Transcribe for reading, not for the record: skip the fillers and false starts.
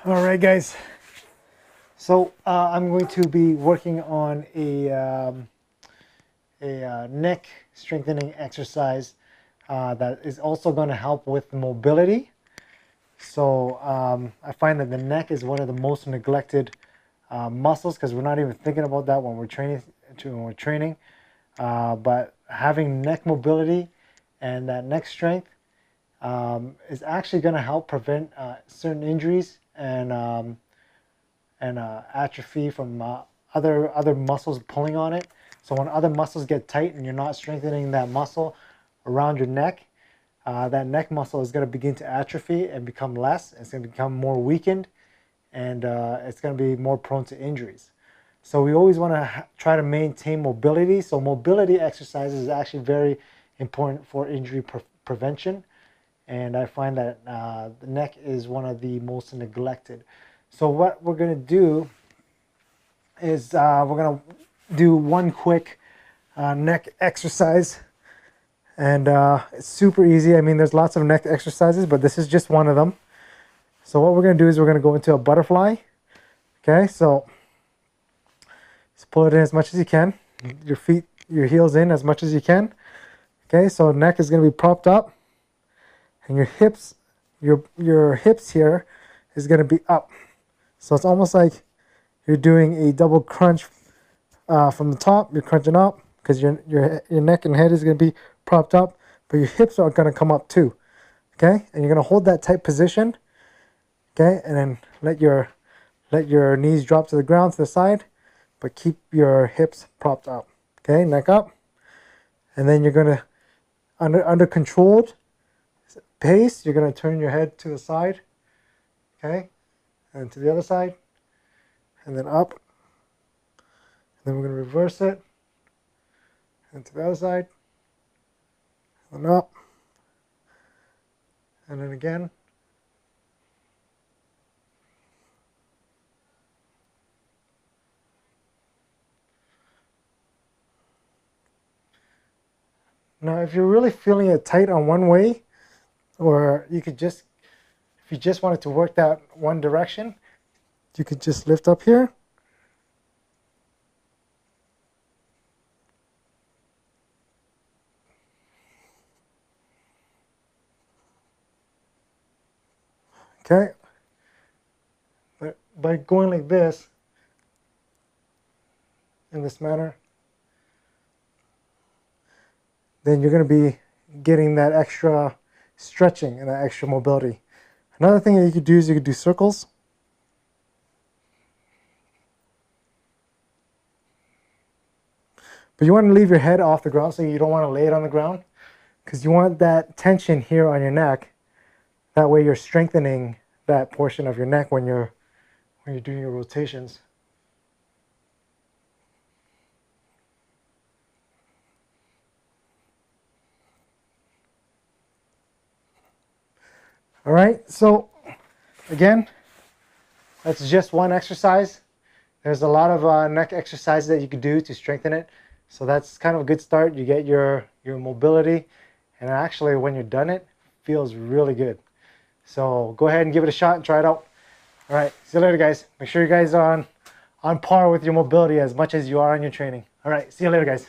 All right, guys. So I'm going to be working on a neck strengthening exercise that is also going to help with mobility. So I find that the neck is one of the most neglected muscles because we're not even thinking about that when we're training. But having neck mobility and that neck strength is actually going to help prevent certain injuries and atrophy from other muscles pulling on it. So when other muscles get tight and you're not strengthening that muscle around your neck, that neck muscle is going to begin to atrophy and become less. It's going to become more weakened, and it's going to be more prone to injuries. So we always want to try to maintain mobility. So mobility exercises is actually very important for injury prevention. And I find that the neck is one of the most neglected. So what we're going to do is we're going to do one quick neck exercise. And it's super easy. I mean, there's lots of neck exercises, but this is just one of them. So what we're going to do is we're going to go into a butterfly. Okay, so just pull it in as much as you can. Your heels in as much as you can. Okay, so neck is going to be propped up. And your hips here is going to be up. So it's almost like you're doing a double crunch from the top. You're crunching up because your neck and head is going to be propped up, but your hips are going to come up too. Okay, and you're going to hold that tight position. Okay, and then let your knees drop to the ground to the side, but keep your hips propped up. Okay, neck up, and then you're going to under controlled pace, you're going to turn your head to the side, okay, and to the other side, and then up. And then we're going to reverse it, and to the other side, and up, and then again. Now, if you're really feeling it tight on one way, or you could just, if you just wanted to work that one direction, you could just lift up here. Okay. But by going like this, in this manner, then you're going to be getting that extra stretching and that extra mobility. Another thing that you could do is you could do circles. But you want to leave your head off the ground, so you don't want to lay it on the ground, because you want that tension here on your neck. That way you're strengthening that portion of your neck when you're doing your rotations. All right, so again, that's just one exercise. There's a lot of neck exercises that you could do to strengthen it. So that's kind of a good start. You get your mobility, and actually when you're done, it feels really good. So go ahead and give it a shot and try it out. All right, see you later, guys. Make sure you guys are on par with your mobility as much as you are on your training. All right, see you later, guys.